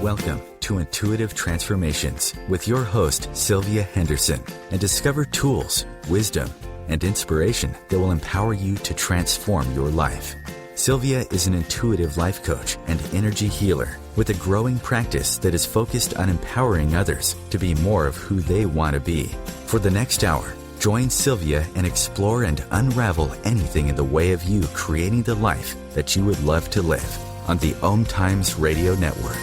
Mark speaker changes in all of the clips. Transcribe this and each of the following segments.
Speaker 1: Welcome to Intuitive Transformations with your host, Sylvia Henderson, and discover tools, wisdom, and inspiration that will empower you to transform your life. Sylvia is an intuitive life coach and energy healer with a growing practice that is focused on empowering others to be more of who they want to be. For the next hour, join Sylvia and explore and unravel anything in the way of you creating the life that you would love to live on the OMTimes Radio Network.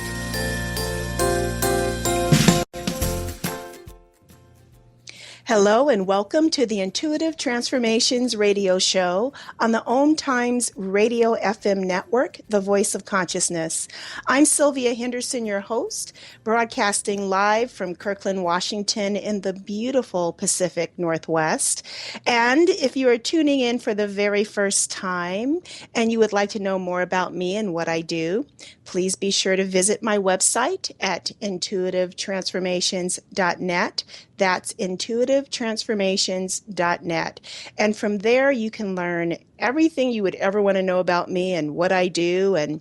Speaker 2: Hello and welcome to the Intuitive Transformations radio show on the OMTimes Radio FM network, the voice of consciousness. I'm Sylvia Henderson, your host, broadcasting live from Kirkland, Washington in the beautiful Pacific Northwest. And if you are tuning in for the very first time and you would like to know more about me and what I do, please be sure to visit my website at intuitivetransformations.net. That's intuitivetransformations.net. And from there, you can learn everything you would ever want to know about me and what I do, and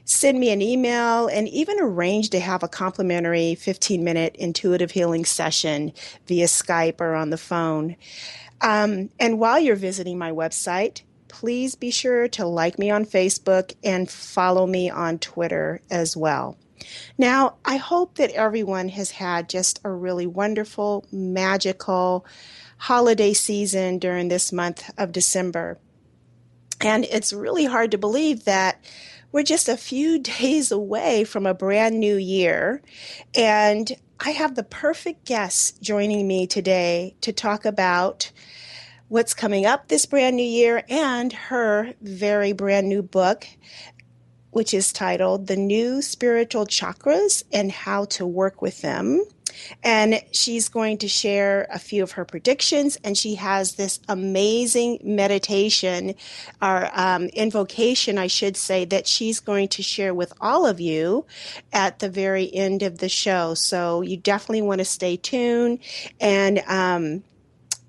Speaker 2: send me an email and even arrange to have a complimentary 15-minute intuitive healing session via Skype or on the phone. And while you're visiting my website, please be sure to like me on Facebook and follow me on Twitter as well. Now, I hope that everyone has had just a really wonderful, magical holiday season during this month of December. And it's really hard to believe that we're just a few days away from a brand new year. And I have the perfect guest joining me today to talk about what's coming up this brand new year and her very brand new book, which is titled The New Spiritual Chakras and How to Work with Them. And she's going to share a few of her predictions, and she has this amazing meditation, or invocation, I should say, that she's going to share with all of you at the very end of the show. So you definitely want to stay tuned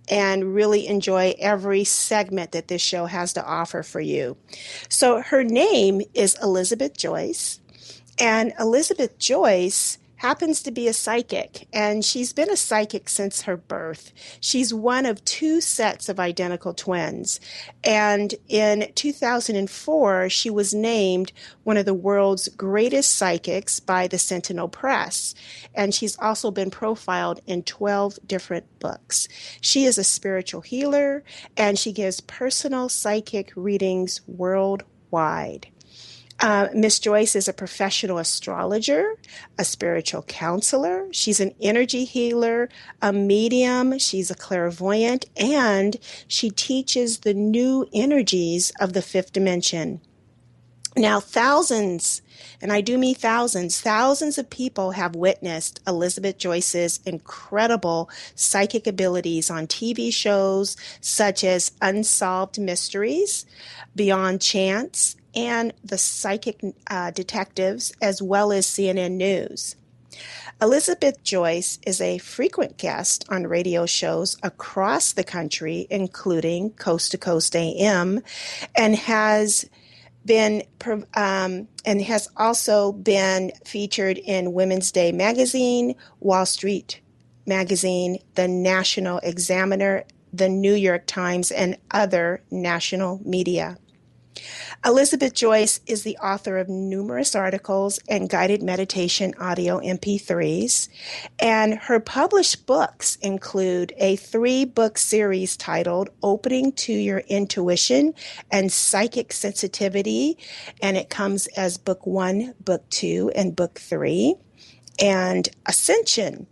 Speaker 2: and really enjoy every segment that this show has to offer for you. So her name is Elizabeth Joyce, and Elizabeth Joyce happens to be a psychic, and she's been a psychic since her birth. She's one of two sets of identical twins, and in 2004, she was named one of the world's greatest psychics by the Sentinel Press, and she's also been profiled in 12 different books. She is a spiritual healer, and she gives personal psychic readings worldwide. Miss Joyce is a professional astrologer, a spiritual counselor. She's an energy healer, a medium. She's a clairvoyant, and she teaches the new energies of the fifth dimension. Now, thousands, and I do mean thousands of people have witnessed Elizabeth Joyce's incredible psychic abilities on TV shows such as Unsolved Mysteries, Beyond Chance, and The Psychic Detectives, as well as CNN News. Elizabeth Joyce is a frequent guest on radio shows across the country, including Coast to Coast AM, and has also been featured in Women's Day magazine, Wall Street magazine, the National Examiner, the New York Times, and other national media. Elizabeth Joyce is the author of numerous articles and guided meditation audio MP3s, and her published books include a 3-book series titled Opening to Your Intuition and Psychic Sensitivity, and it comes as Book 1, Book 2, and Book 3, and Ascension,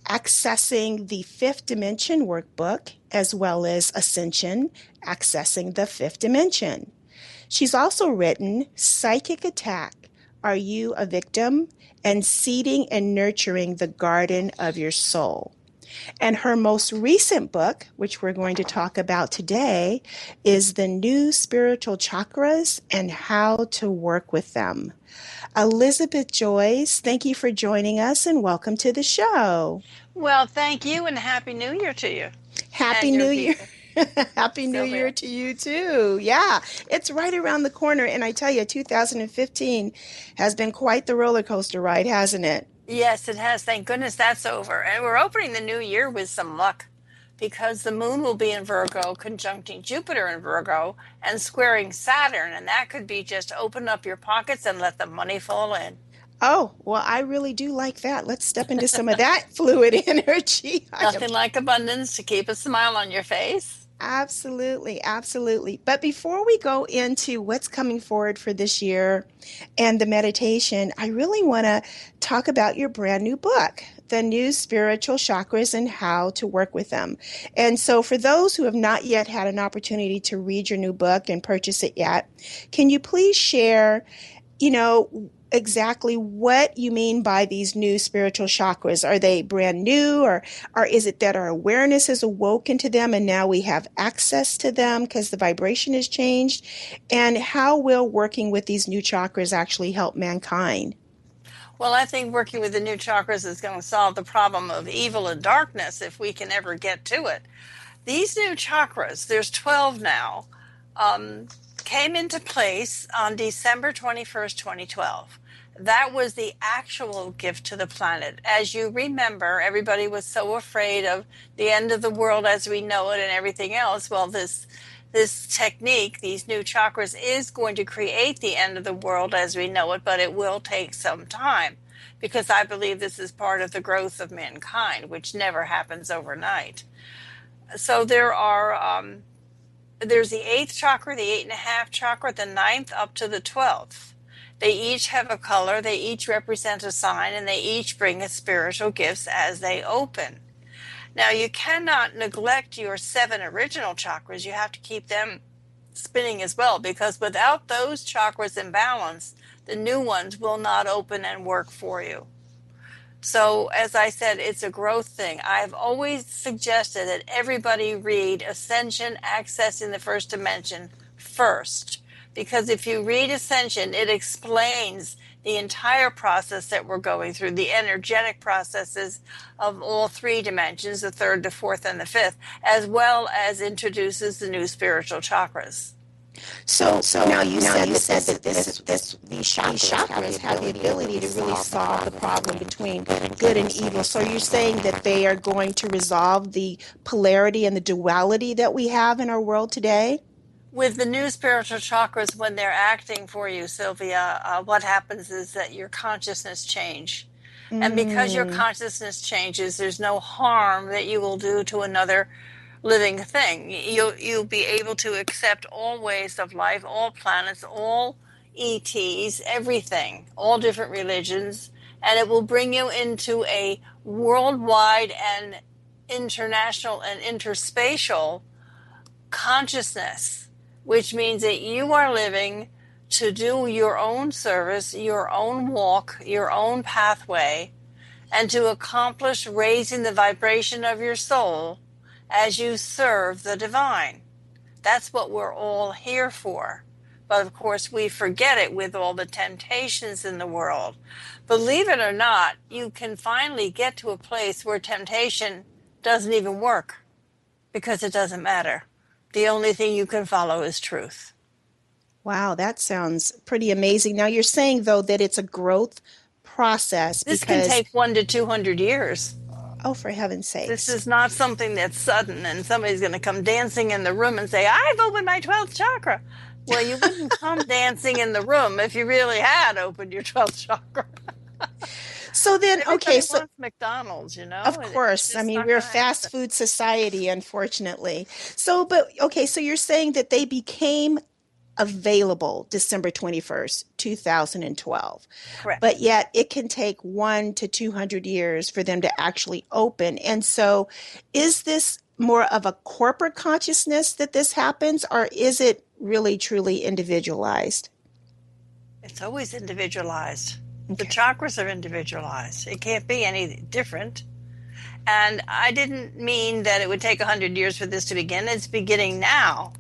Speaker 2: Accessing the Fifth Dimension Workbook, as well as Ascension, Accessing the Fifth Dimension. She's also written Psychic Attack, Are You a Victim? And Seeding and Nurturing the Garden of Your Soul. And her most recent book, which we're going to talk about today, is The New Spiritual Chakras and How to Work with Them. Elizabeth Joyce, thank you for joining us and welcome to the show.
Speaker 3: Well, thank you and Happy New Year to you.
Speaker 2: Happy New Year. Happy New Year
Speaker 3: Sylvia.
Speaker 2: to you too. Yeah, it's right around the corner. And I tell you, 2015 has been quite the roller coaster ride, hasn't it?
Speaker 3: Yes, it has. Thank goodness that's over. And we're opening the new year with some luck because the moon will be in Virgo, conjuncting Jupiter in Virgo, and squaring Saturn. And that could be just open up your pockets and let the money fall in.
Speaker 2: Oh, well, I really do like that. Let's step into some of that fluid energy. I am
Speaker 3: Nothing like abundance to keep a smile on your face.
Speaker 2: absolutely, absolutely. But before we go into what's coming forward for this year and the meditation, I really want to talk about your brand new book, The New Spiritual Chakras and How to Work with Them. And so, for those who have not yet had an opportunity to read your new book and purchase it yet, can you please share, exactly what you mean by these new spiritual chakras? Are they brand new, or is it that our awareness has awoken to them and now we have access to them because the vibration has changed? And how will working with these new chakras actually help mankind?
Speaker 3: Well, I think working with the new chakras is going to solve the problem of evil and darkness if we can ever get to it. These new chakras, there's 12 now, um, came into place on December 21st, 2012. That was the actual gift to the planet. As you remember, everybody was so afraid of the end of the world as we know it and everything else. Well, this technique, these new chakras, is going to create the end of the world as we know it, but it will take some time because I believe this is part of the growth of mankind, which never happens overnight. So there's the eighth chakra, the 8.5 chakra, the ninth up to the 12th. They each have a color, they each represent a sign, and they each bring us spiritual gifts as they open. Now, you cannot neglect your 7 original chakras. You have to keep them spinning as well, because without those chakras in balance, the new ones will not open and work for you. So, as I said, it's a growth thing. I've always suggested that everybody read Ascension, Accessing the First Dimension first. Because if you read Ascension, it explains the entire process that we're going through, the energetic processes of all 3 dimensions, the 3rd, the 4th, and the 5th, as well as introduces the new spiritual chakras.
Speaker 2: So now you said that these chakras have the ability to really solve the problem between good and evil. So you're saying that they are going to resolve the polarity and the duality that we have in our world today?
Speaker 3: With the new spiritual chakras, when they're acting for you, Sylvia, what happens is that your consciousness change. And because your
Speaker 2: Mm.
Speaker 3: consciousness changes, there's no harm that you will do to another living thing. You'll be able to accept all ways of life, all planets, all ETs, everything, all different religions, and it will bring you into a worldwide and international and interspatial consciousness, which means that you are living to do your own service, your own walk, your own pathway, and to accomplish raising the vibration of your soul as you serve the divine. That's what we're all here for. But of course, we forget it with all the temptations in the world. Believe it or not, you can finally get to a place where temptation doesn't even work because it doesn't matter. The only thing you can follow is truth.
Speaker 2: Wow, that sounds pretty amazing. Now you're saying though that it's a growth process
Speaker 3: This can
Speaker 2: because,
Speaker 3: take 1 to 200 years.
Speaker 2: oh, for heaven's
Speaker 3: This
Speaker 2: sakes.
Speaker 3: is not something that's sudden and somebody's going to come dancing in the room and say, I've opened my 12th chakra. Well, you wouldn't come dancing in the room if you really had opened your 12th chakra.
Speaker 2: So then, okay,
Speaker 3: Everybody
Speaker 2: so
Speaker 3: wants McDonald's,
Speaker 2: of
Speaker 3: It's
Speaker 2: course, I
Speaker 3: just
Speaker 2: mean,
Speaker 3: not
Speaker 2: we're a
Speaker 3: going to
Speaker 2: fast
Speaker 3: happen.
Speaker 2: food society, unfortunately. So, but okay, so you're saying that they became available December 21st, 2012, but
Speaker 3: Correct.
Speaker 2: yet it can take 1 to 200 years for them to actually open. And so, is this more of a corporate consciousness that this happens, or is it really truly individualized?
Speaker 3: It's always individualized. The
Speaker 2: Okay.
Speaker 3: chakras are individualized. It can't be any different. And I didn't mean that it would take 100 years for this to begin. It's beginning now.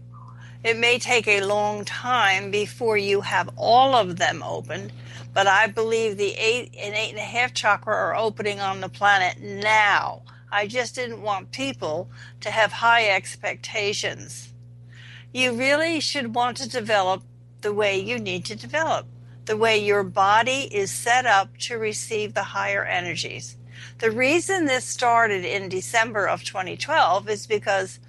Speaker 3: It may take a long time before you have all of them opened, but I believe the 8 and 8.5 chakra are opening on the planet now. I just didn't want people to have high expectations. You really should want to develop the way you need to develop, the way your body is set up to receive the higher energies. The reason this started in December of 2012 is because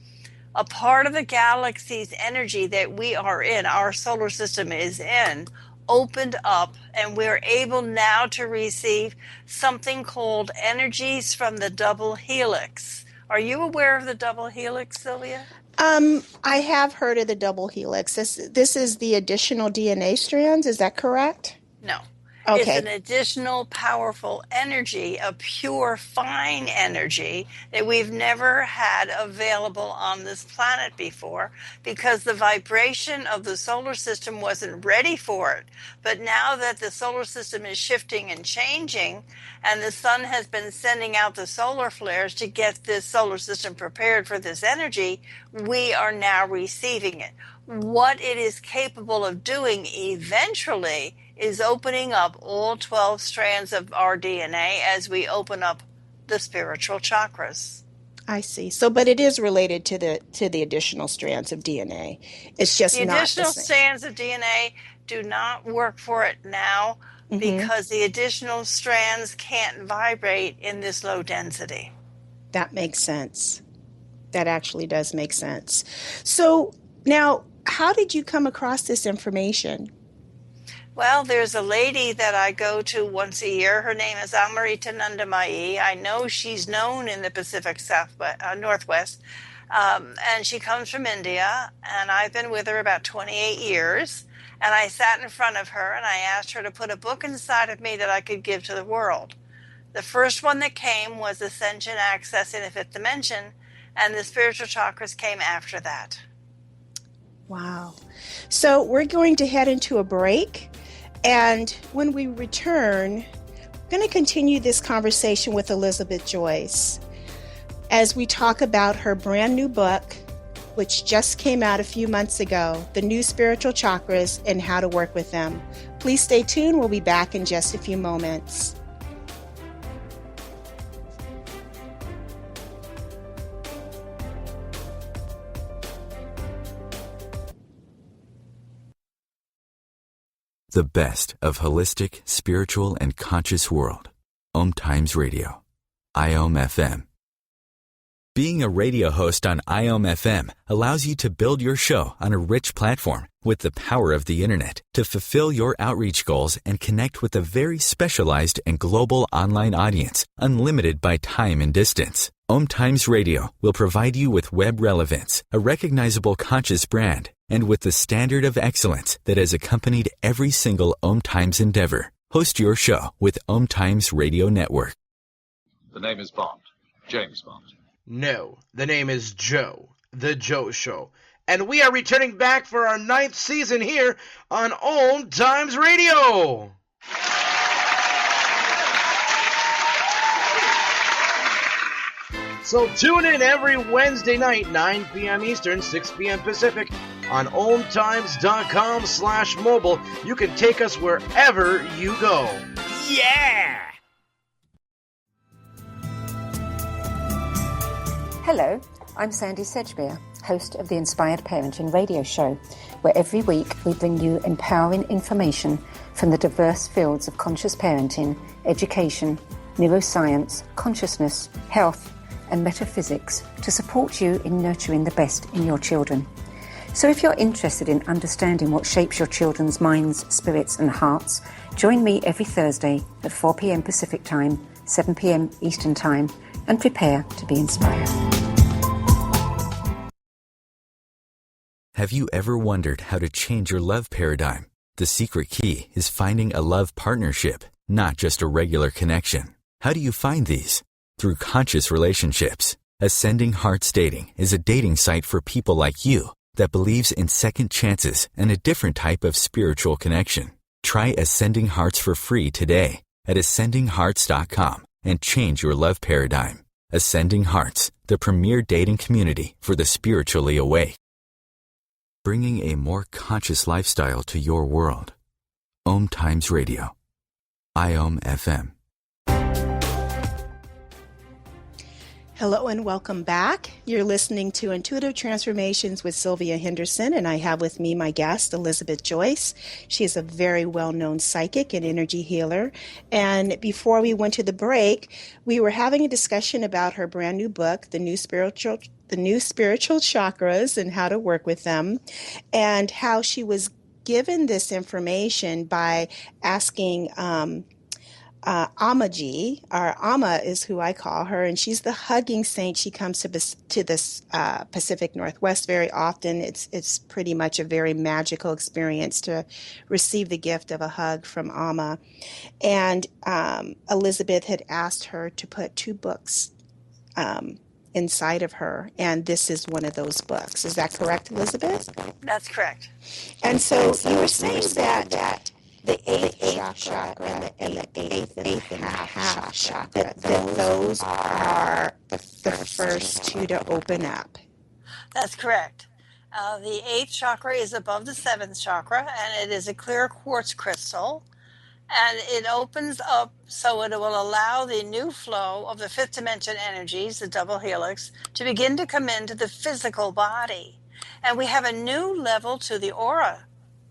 Speaker 3: a part of the galaxy's energy that we are in, our solar system is in, opened up, and we're able now to receive something called energies from the double helix. Are you aware of the double helix, Sylvia?
Speaker 2: I have heard of the double helix. This is the additional DNA strands. Is that correct?
Speaker 3: No. It's
Speaker 2: Okay.
Speaker 3: an additional powerful energy, a pure, fine energy that we've never had available on this planet before because the vibration of the solar system wasn't ready for it. But now that the solar system is shifting and changing, and the sun has been sending out the solar flares to get this solar system prepared for this energy, we are now receiving it. What it is capable of doing eventually is opening up all 12 strands of our DNA as we open up the spiritual chakras.
Speaker 2: I see. So, but it is related to the additional strands of DNA. It's just
Speaker 3: The
Speaker 2: not the
Speaker 3: additional
Speaker 2: same.
Speaker 3: strands of DNA do not work for it now because the additional strands can't vibrate in this low density.
Speaker 2: That makes sense. That actually does make sense. So now, how did you come across this information?
Speaker 3: Well, there's a lady that I go to once a year. Her name is Amrita Nandamai. I know she's known in the Pacific Northwest, and she comes from India, and I've been with her about 28 years. And I sat in front of her, and I asked her to put a book inside of me that I could give to the world. The first one that came was Ascension Access in the Fifth Dimension, and the spiritual chakras came after that.
Speaker 2: Wow. So we're going to head into a break. And when we return, we're going to continue this conversation with Elizabeth Joyce as we talk about her brand new book, which just came out a few months ago, The New Spiritual Chakras and How to Work with Them. Please stay tuned. We'll be back in just a few moments.
Speaker 1: The best of holistic, spiritual, and conscious world. OMTimes Radio. IOM FM. Being a radio host on IOM FM allows you to build your show on a rich platform with the power of the internet to fulfill your outreach goals and connect with a very specialized and global online audience, unlimited by time and distance. OMTimes Radio will provide you with web relevance, a recognizable conscious brand, and with the standard of excellence that has accompanied every single OMTimes endeavor. Host your show with OMTimes Radio Network.
Speaker 4: The name is Bond. James Bond.
Speaker 5: No, the name is Joe, The Joe Show. And we are returning back for our 9th season here on OMTimes Radio. So tune in every Wednesday night, 9 p.m. Eastern, 6 p.m. Pacific, on OMTimes.com/mobile. You can take us wherever you go. Yeah!
Speaker 6: Hello, I'm Sandy Sedgbeer, host of the Inspired Parenting radio show, where every week we bring you empowering information from the diverse fields of conscious parenting, education, neuroscience, consciousness, health, and metaphysics to support you in nurturing the best in your children. So if you're interested in understanding what shapes your children's minds, spirits, and hearts, join me every Thursday at 4 p.m. Pacific Time, 7 p.m. Eastern Time, and prepare to be inspired.
Speaker 1: Have you ever wondered how to change your love paradigm? The secret key is finding a love partnership, not just a regular connection. How do you find these? Through conscious relationships. Ascending Hearts Dating is a dating site for people like you that believes in second chances and a different type of spiritual connection. Try Ascending Hearts for free today at ascendinghearts.com and change your love paradigm. Ascending Hearts, the premier dating community for the spiritually awake. Bringing a more conscious lifestyle to your world. OMTimes Radio. IOM FM.
Speaker 2: Hello and welcome back. You're listening to Intuitive Transformations with Sylvia Henderson, and I have with me my guest, Elizabeth Joyce. She is a very well-known psychic and energy healer. And before we went to the break, we were having a discussion about her brand new book, The New Spiritual Chakras and how to work with them, and how she was given this information by asking Amaji, or Ama is who I call her, and she's the hugging saint. She comes to this Pacific Northwest very often. It's pretty much a very magical experience to receive the gift of a hug from Ama. And Elizabeth had asked her to put 2 books inside of her, and this is one of those books. Is that correct, Elizabeth?
Speaker 3: That's correct.
Speaker 2: And so you were saying that the 8th chakra and the 8th and a half chakra, that those are the first 2 to open up.
Speaker 3: That's correct. The 8th chakra is above the 7th chakra, and it is a clear quartz crystal. And it opens up so it will allow the new flow of the 5th dimension energies, the double helix, to begin to come into the physical body. And we have a new level to the aura,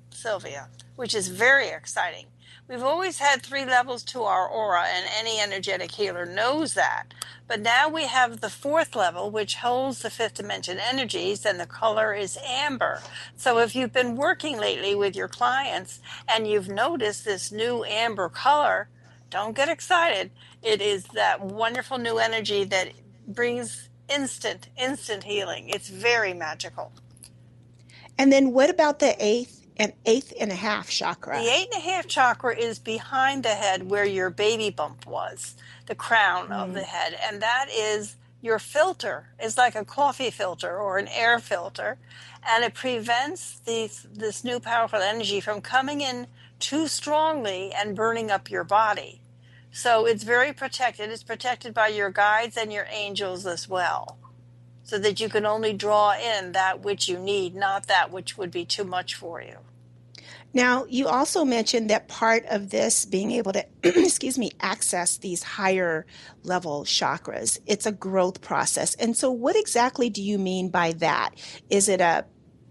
Speaker 3: Sylvia, which is very exciting. We've always had 3 levels to our aura, and any energetic healer knows that. But now we have the 4th level, which holds the 5th dimension energies, and the color is amber. So if you've been working lately with your clients and you've noticed this new amber color, don't get excited. It is that wonderful new energy that brings instant healing. It's very magical.
Speaker 2: And then what about the 8th and a half chakra?
Speaker 3: The 8 and a half chakra is behind the head where your baby bump was, the crown of the head. And that is your filter. It's like a coffee filter or an air filter. And it prevents this new powerful energy from coming in too strongly and burning up your body. So it's very protected. It's protected by your guides and your angels as well, so that you can only draw in that which you need, not that which would be too much for you.
Speaker 2: Now, you also mentioned that part of this being able to, access these higher level chakras, it's a growth process. And so what exactly do you mean by that? Is it a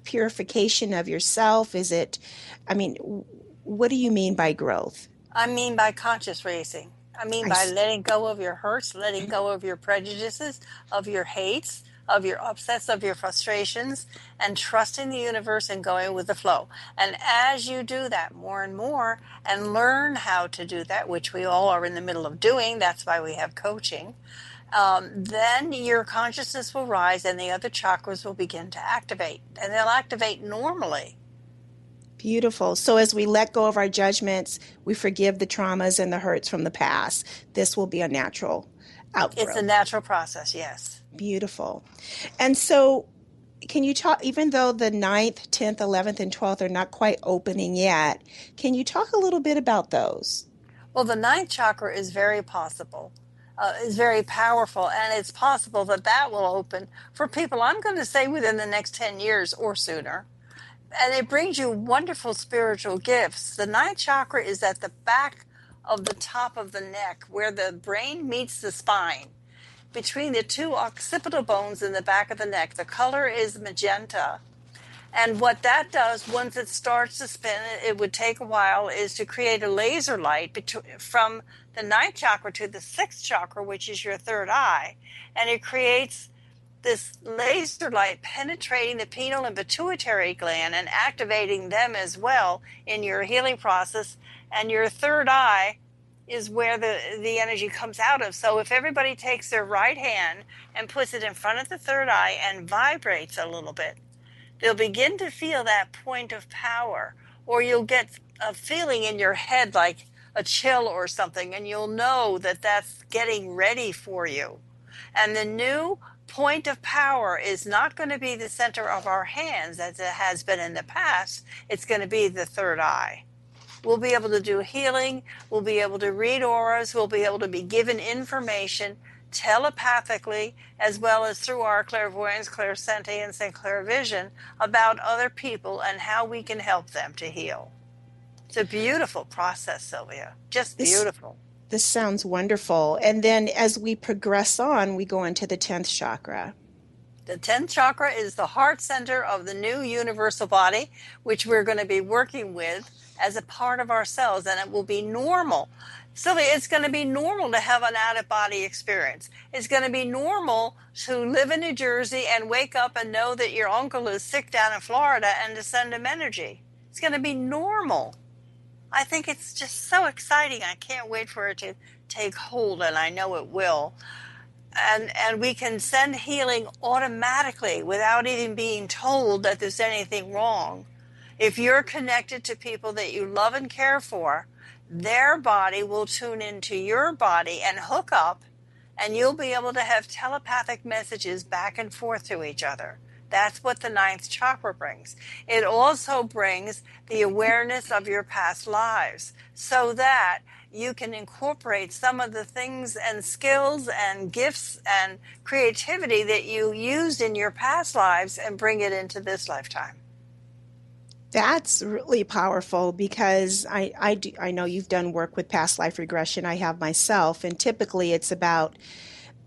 Speaker 2: purification of yourself? What do you mean by growth?
Speaker 3: I mean by conscious raising. I mean by letting go of your hurts, letting go of your prejudices, of your hates, of your upsets, of your frustrations, and trusting the universe and going with the flow. And as you do that more and more and learn how to do that, which we all are in the middle of doing, that's why we have coaching, then your consciousness will rise and the other chakras will begin to activate. And they'll activate normally.
Speaker 2: Beautiful. So as we let go of our judgments, we forgive the traumas and the hurts from the past. This will be a natural outgrowth.
Speaker 3: It's a natural process, yes.
Speaker 2: Beautiful. And so can you talk, even though the 9th, 10th, 11th, and 12th are not quite opening yet, can you talk a little bit about those?
Speaker 3: Well, the 9th chakra is very possible, is very powerful, and it's possible that will open for people, I'm going to say, within the next 10 years or sooner. And it brings you wonderful spiritual gifts. The 9th chakra is at the back of the top of the neck, where the brain meets the spine. Between the 2 occipital bones in the back of the neck, the color is magenta. And what that does, once it starts to spin, it would take a while, is to create a laser light from the 9th chakra to the 6th chakra, which is your third eye. And it creates this laser light penetrating the pineal and pituitary gland and activating them as well in your healing process. And your third eye is where the energy comes out of. So if everybody takes their right hand and puts it in front of the third eye and vibrates a little bit, they'll begin to feel that point of power. Or you'll get a feeling in your head like a chill or something, and you'll know that that's getting ready for you. And the new point of power is not going to be the center of our hands as it has been in the past. It's going to be the third eye. We'll be able to do healing. We'll be able to read auras. We'll be able to be given information telepathically, as well as through our clairvoyance, clairsentience, and clairvision about other people and how we can help them to heal. It's a beautiful process, Sylvia. Just beautiful.
Speaker 2: This sounds wonderful. And then as we progress on, we go into the 10th chakra.
Speaker 3: The 10th chakra is the heart center of the new universal body, which we're going to be working with as a part of ourselves, and it will be normal. Sylvia, it's going to be normal to have an out-of-body experience. It's going to be normal to live in New Jersey and wake up and know that your uncle is sick down in Florida and to send him energy. It's going to be normal. I think it's just so exciting. I can't wait for it to take hold, and I know it will. And we can send healing automatically without even being told that there's anything wrong. If you're connected to people that you love and care for, their body will tune into your body and hook up, and you'll be able to have telepathic messages back and forth to each other. That's what the 9th chakra brings. It also brings the awareness of your past lives so that you can incorporate some of the things and skills and gifts and creativity that you used in your past lives and bring it into this lifetime.
Speaker 2: That's really powerful because I know you've done work with past life regression. I have myself, and typically it's about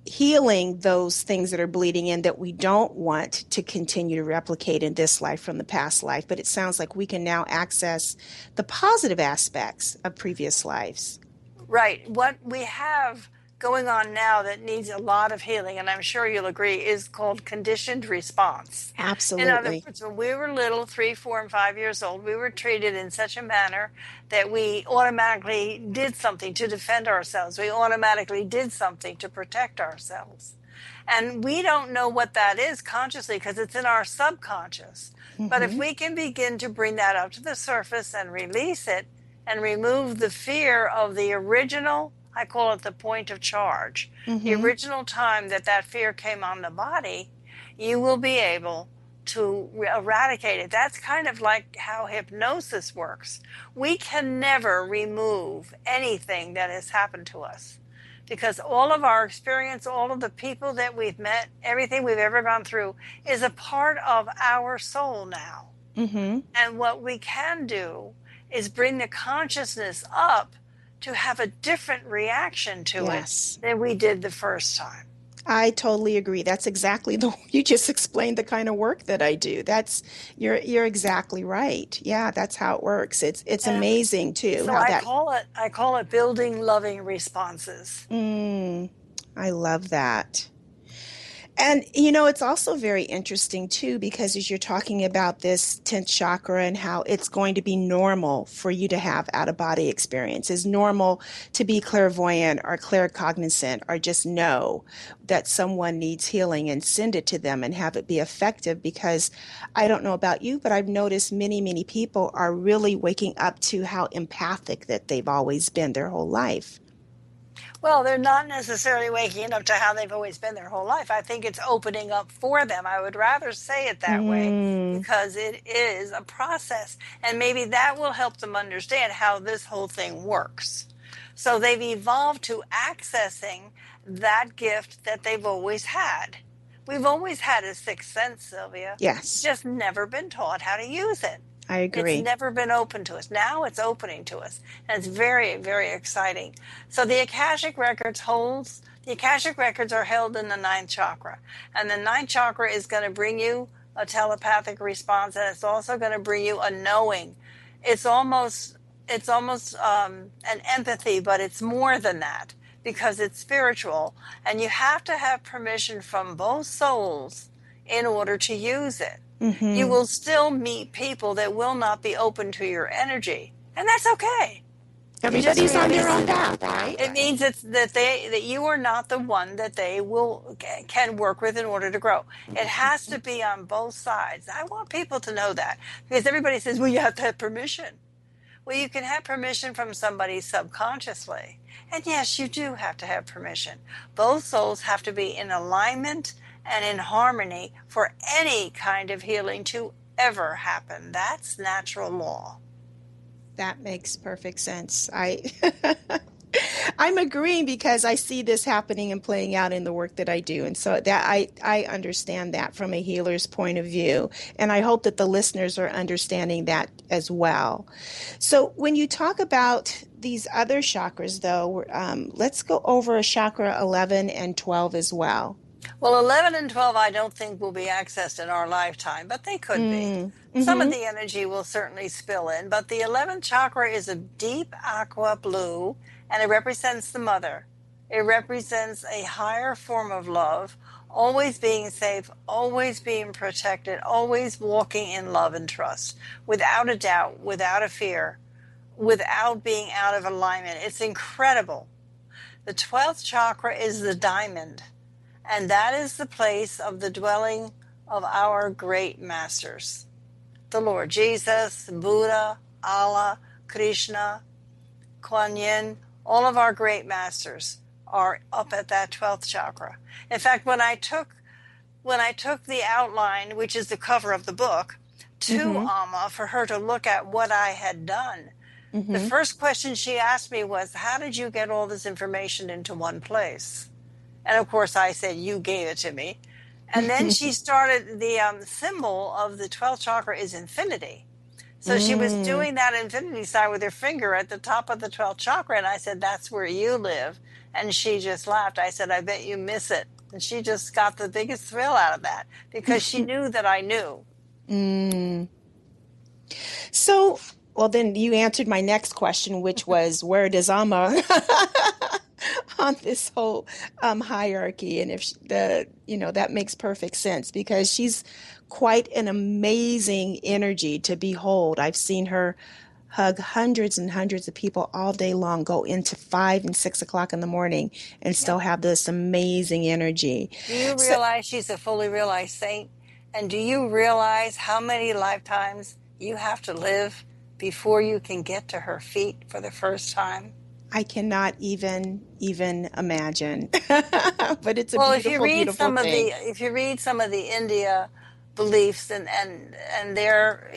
Speaker 2: healing those things that are bleeding in that we don't want to continue to replicate in this life from the past life. But it sounds like we can now access the positive aspects of previous lives.
Speaker 3: Right. What we have going on now that needs a lot of healing, and I'm sure you'll agree, is called conditioned response.
Speaker 2: Absolutely.
Speaker 3: In other words, when we were little, 3, 4, and 5 years old, we were treated in such a manner that we automatically did something to defend ourselves. We automatically did something to protect ourselves. And we don't know what that is consciously because it's in our subconscious. Mm-hmm. But if we can begin to bring that up to the surface and release it and remove the fear of the original, I call it the point of charge, the original time that fear came on the body, you will be able to eradicate it. That's kind of like how hypnosis works. We can never remove anything that has happened to us because all of our experience, all of the people that we've met, everything we've ever gone through is a part of our soul now. Mm-hmm. And what we can do is bring the consciousness up to have a different reaction to it than we did the first time.
Speaker 2: I totally agree. That's exactly you just explained the kind of work that I do. You're exactly right. Yeah, that's how it works. It's amazing too.
Speaker 3: So I call it building loving responses.
Speaker 2: I love that. And, it's also very interesting, too, because as you're talking about this 10th chakra and how it's going to be normal for you to have out-of-body experience, it's normal to be clairvoyant or claircognizant or just know that someone needs healing and send it to them and have it be effective because I don't know about you, but I've noticed many, many people are really waking up to how empathic that they've always been their whole life.
Speaker 3: Well, they're not necessarily waking up to how they've always been their whole life. I think it's opening up for them. I would rather say it that way because it is a process. And maybe that will help them understand how this whole thing works. So they've evolved to accessing that gift that they've always had. We've always had a sixth sense, Sylvia.
Speaker 2: Yes.
Speaker 3: Just never been taught how to use it.
Speaker 2: I agree.
Speaker 3: It's never been open to us. Now it's opening to us. And it's very, very exciting. So the Akashic Records are held in the 9th chakra. And the 9th chakra is going to bring you a telepathic response. And it's also going to bring you a knowing. It's almost an empathy, but it's more than that because it's spiritual. And you have to have permission from both souls in order to use it. Mm-hmm. You will still meet people that will not be open to your energy, and that's okay.
Speaker 2: Everybody's on their own path, right?
Speaker 3: It means that you are not the one that they can work with in order to grow. It has to be on both sides. I want people to know that because everybody says, "Well, you have to have permission." Well, you can have permission from somebody subconsciously, and yes, you do have to have permission. Both souls have to be in alignment and in harmony for any kind of healing to ever happen. That's natural law.
Speaker 2: That makes perfect sense. I'm agreeing because I see this happening and playing out in the work that I do. And so that I understand that from a healer's point of view. And I hope that the listeners are understanding that as well. So when you talk about these other chakras, though, let's go over chakra 11 and 12 as well.
Speaker 3: Well, 11 and 12, I don't think will be accessed in our lifetime, but they could be. Some of the energy will certainly spill in, but the 11th chakra is a deep aqua blue, and it represents the mother. It represents a higher form of love, always being safe, always being protected, always walking in love and trust, without a doubt, without a fear, without being out of alignment. It's incredible. The 12th chakra is the diamond, and that is the place of the dwelling of our great masters. The Lord Jesus, Buddha, Allah, Krishna, Kuan Yin, all of our great masters are up at that 12th chakra. In fact, when I took the outline, which is the cover of the book, to Amma for her to look at what I had done, the first question she asked me was, how did you get all this information into one place? And of course I said, you gave it to me. And then she started, the symbol of the 12th chakra is infinity. So she was doing that infinity sign with her finger at the top of the 12th chakra. And I said, that's where you live. And she just laughed. I said, I bet you miss it. And she just got the biggest thrill out of that because she knew that I knew.
Speaker 2: So, well, then you answered my next question, which was, where does Amma on this whole hierarchy? And if that makes perfect sense because she's quite an amazing energy to behold. I've seen her hug hundreds and hundreds of people all day long, go into 5 and 6 o'clock in the morning and still have this amazing energy.
Speaker 3: Do you realize she's a fully realized saint? And do you realize how many lifetimes you have to live before you can get to her feet for the first time?
Speaker 2: I cannot even imagine. But it's a beautiful, beautiful thing.
Speaker 3: If you read some of the India beliefs and their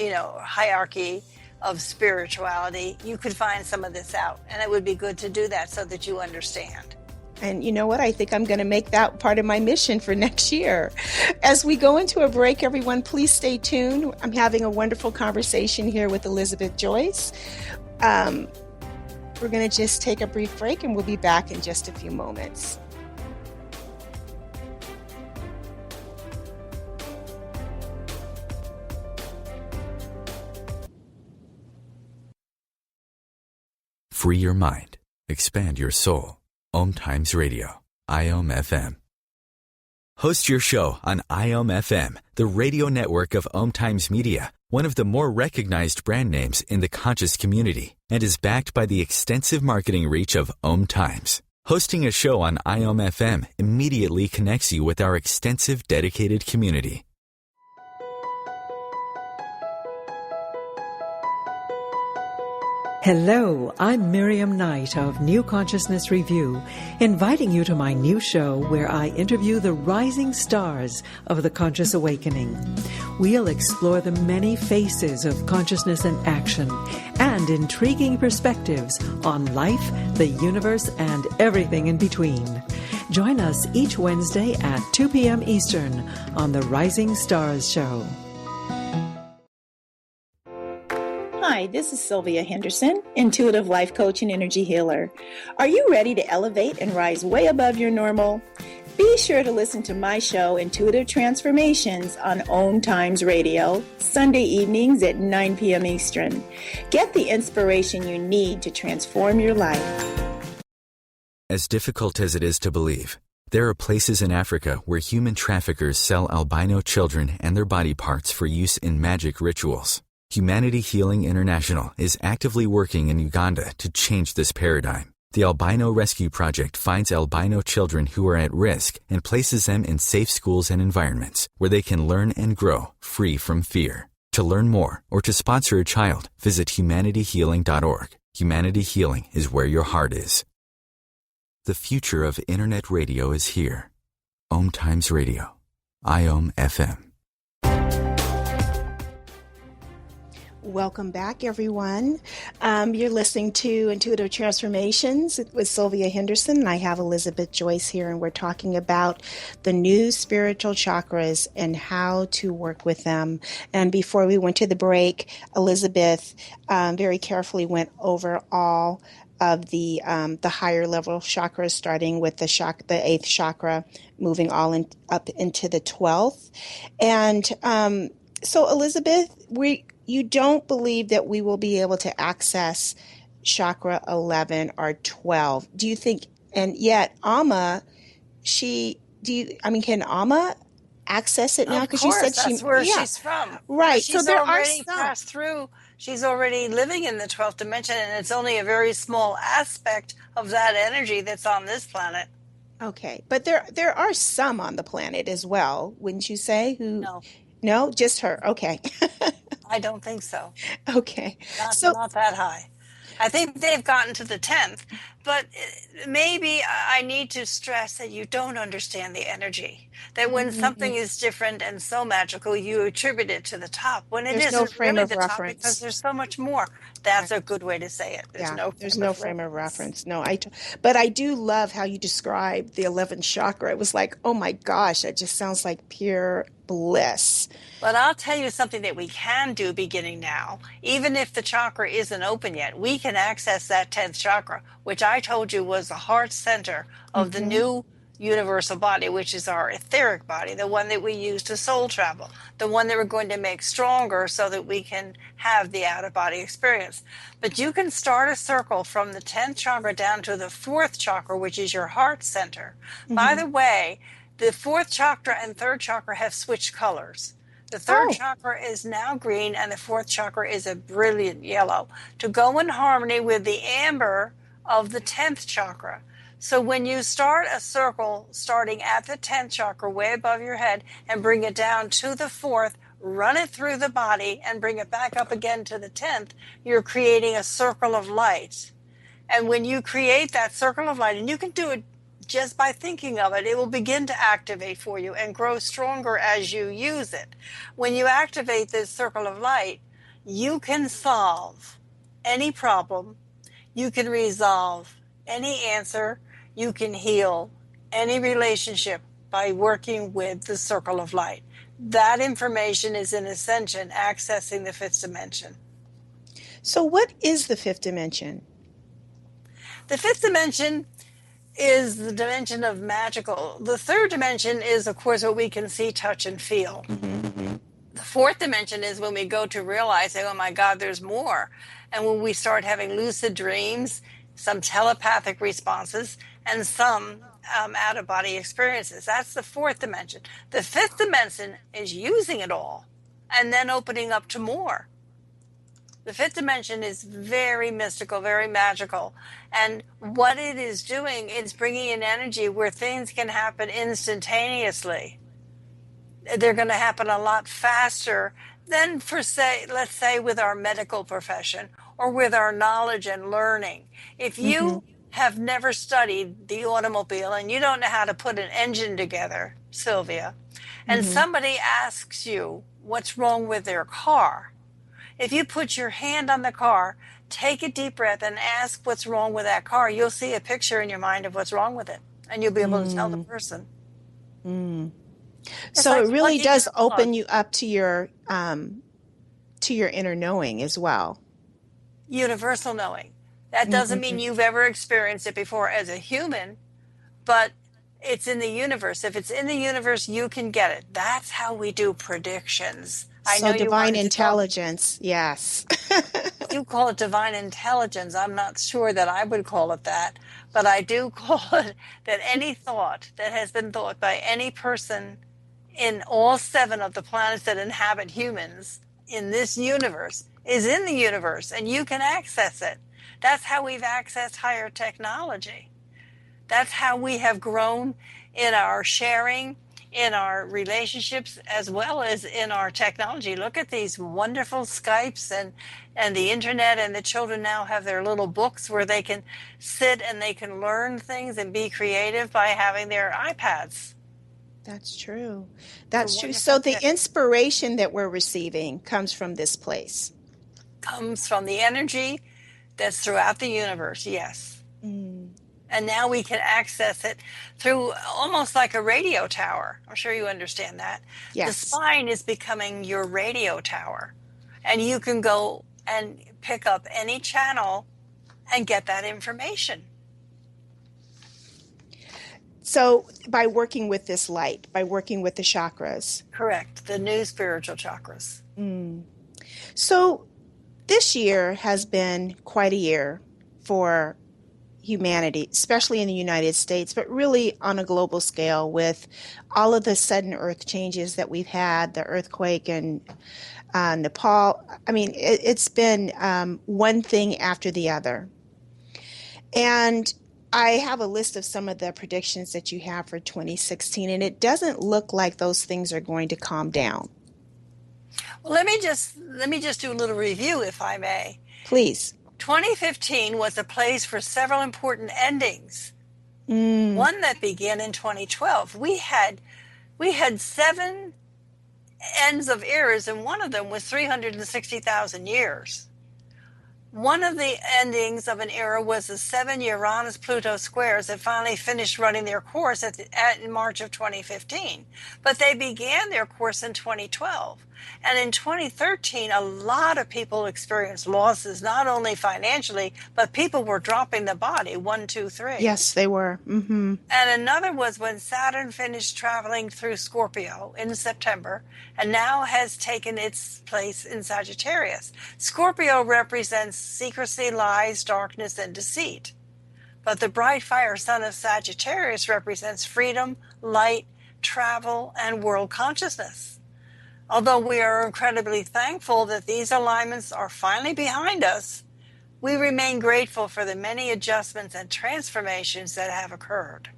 Speaker 3: hierarchy of spirituality, you could find some of this out, and it would be good to do that so that you understand.
Speaker 2: And you know what? I think I'm going to make that part of my mission for next year. As we go into a break, everyone, please stay tuned. I'm having a wonderful conversation here with Elizabeth Joyce. We're going to just take a brief break, and we'll be back in just a few moments.
Speaker 1: Free your mind. Expand your soul. OMTimes Radio. IOM FM. Host your show on IOM FM, the radio network of OMTimes Media, one of the more recognized brand names in the conscious community, and is backed by the extensive marketing reach of OMTimes. Hosting a show on IOM FM immediately connects you with our extensive dedicated community.
Speaker 7: Hello, I'm Miriam Knight of New Consciousness Review, inviting you to my new show where I interview the rising stars of the conscious awakening. We'll explore the many faces of consciousness and action and intriguing perspectives on life, the universe, and everything in between. Join us each Wednesday at 2 p.m. Eastern on the Rising Stars Show.
Speaker 2: Hi, this is Sylvia Henderson, intuitive life coach and energy healer. Are you ready to elevate and rise way above your normal? Be sure to listen to my show, Intuitive Transformations, on OMTimes Radio, Sunday evenings at 9 p.m. Eastern. Get the inspiration you need to transform your life.
Speaker 1: As difficult as it is to believe, there are places in Africa where human traffickers sell albino children and their body parts for use in magic rituals. Humanity Healing International is actively working in Uganda to change this paradigm. The Albino Rescue Project finds albino children who are at risk and places them in safe schools and environments where they can learn and grow free from fear. To learn more or to sponsor a child, visit humanityhealing.org. Humanity Healing is where your heart is. The future of Internet radio is here. OMTimes Radio. IOM FM.
Speaker 2: Welcome back, everyone. You're listening to Intuitive Transformations with Sylvia Henderson, and I have Elizabeth Joyce here, and we're talking about the new spiritual chakras and how to work with them. And before we went to the break, Elizabeth very carefully went over all of the higher level chakras, starting with the 8th chakra, moving up into the 12th. And so, Elizabeth, you don't believe that we will be able to access chakra 11 or 12. Do you think, and yet Amma, can Amma access it now?
Speaker 3: Of
Speaker 2: Because you said
Speaker 3: course, that's where she's from.
Speaker 2: Right. So
Speaker 3: She's
Speaker 2: there are
Speaker 3: already
Speaker 2: some.
Speaker 3: passed through. She's already living in the 12th dimension, and it's only a very small aspect of that energy that's on this planet.
Speaker 2: Okay. But there are some on the planet as well, wouldn't you say? No, just her. Okay.
Speaker 3: I don't think so.
Speaker 2: Okay.
Speaker 3: Not that high. I think they've gotten to the 10th, but maybe I need to stress that you don't understand the energy. That when something is different and so magical, you attribute it to the top, when it
Speaker 2: There's no
Speaker 3: isn't
Speaker 2: frame
Speaker 3: really
Speaker 2: of
Speaker 3: the top,
Speaker 2: reference.
Speaker 3: because there's so much more. That's a good way to say it. There's no
Speaker 2: frame of reference. No, but I do love how you describe the 11th chakra. It was like, oh my gosh, that just sounds like pure bliss.
Speaker 3: But I'll tell you something that we can do beginning now. Even if the chakra isn't open yet, we can access that 10th chakra, which I told you was the heart center of the new universal body, which is our etheric body, the one that we use to soul travel, the one that we're going to make stronger so that we can have the out-of-body experience. But you can start a circle from the 10th chakra down to the 4th chakra, which is your heart center. By the way, the 4th chakra and 3rd chakra have switched colors. The 3rd chakra is now green, and the 4th chakra is a brilliant yellow, to go in harmony with the amber of the 10th chakra. So when you start a circle starting at the 10th chakra way above your head and bring it down to the 4th, run it through the body and bring it back up again to the 10th, you're creating a circle of light. And when you create that circle of light, and you can do it just by thinking of it, it will begin to activate for you and grow stronger as you use it. When you activate this circle of light, you can solve any problem, you can resolve any answer, you can heal any relationship by working with the circle of light. That information is in Ascension, accessing the 5th dimension.
Speaker 2: So what is the 5th dimension?
Speaker 3: The 5th dimension is the dimension of magical. The 3rd dimension is, of course, what we can see, touch, and feel. The 4th dimension is when we go to realize, oh my God, there's more. And when we start having lucid dreams, some telepathic responses, and some out-of-body experiences. That's the 4th dimension. The 5th dimension is using it all and then opening up to more. The 5th dimension is very mystical, very magical. And what it is doing is bringing in energy where things can happen instantaneously. They're going to happen a lot faster than, let's say, with our medical profession or with our knowledge and learning. If you have never studied the automobile and you don't know how to put an engine together, Sylvia, and somebody asks you what's wrong with their car, if you put your hand on the car, take a deep breath and ask what's wrong with that car, you'll see a picture in your mind of what's wrong with it, and you'll be able to tell the person.
Speaker 2: So like it really does open you up to your inner knowing as well.
Speaker 3: Universal knowing. That doesn't mean you've ever experienced it before as a human, but it's in the universe. If it's in the universe, you can get it. That's how we do predictions. I know
Speaker 2: divine intelligence, yes.
Speaker 3: You call it divine intelligence. I'm not sure that I would call it that, but I do call it that any thought that has been thought by any person in all 7 of the planets that inhabit humans in this universe is in the universe, and you can access it. That's how we've accessed higher technology. That's how we have grown in our sharing, in our relationships, as well as in our technology. Look at these wonderful Skypes and the internet, and the children now have their little books where they can sit and they can learn things and be creative by having their iPads.
Speaker 2: That's true. That's true. So the inspiration that we're receiving comes from this place.
Speaker 3: comes from the energy that's throughout the universe, yes. And now we can access it through almost like a radio tower. I'm sure you understand that.
Speaker 2: Yes.
Speaker 3: The spine is becoming your radio tower. And you can go and pick up any channel and get that information.
Speaker 2: So by working with this light, by working with the chakras.
Speaker 3: Correct. The new spiritual chakras.
Speaker 2: So this year has been quite a year for humanity, especially in the United States, but really on a global scale with all of the sudden earth changes that we've had, the earthquake in Nepal. I mean, it's been one thing after the other. And I have a list of some of the predictions that you have for 2016, and it doesn't look like those things are going to calm down.
Speaker 3: Well, let me just do a little review, if I may.
Speaker 2: Please.
Speaker 3: 2015 was a place for several important endings. One that began in 2012. We had 7 ends of eras, and one of them was 360,000 years. One of the endings of an era was the 7 Uranus-Pluto squares that finally finished running their course in March of 2015. But they began their course in 2012. And in 2013, a lot of people experienced losses, not only financially, but people were dropping the body, 1, 2, 3.
Speaker 2: Yes, they were. And
Speaker 3: another was when Saturn finished traveling through Scorpio in September and now has taken its place in Sagittarius. Scorpio represents secrecy, lies, darkness, and deceit. But the bright fire sun of Sagittarius represents freedom, light, travel, and world consciousness. Although we are incredibly thankful that these alignments are finally behind us, we remain grateful for the many adjustments and transformations that have occurred.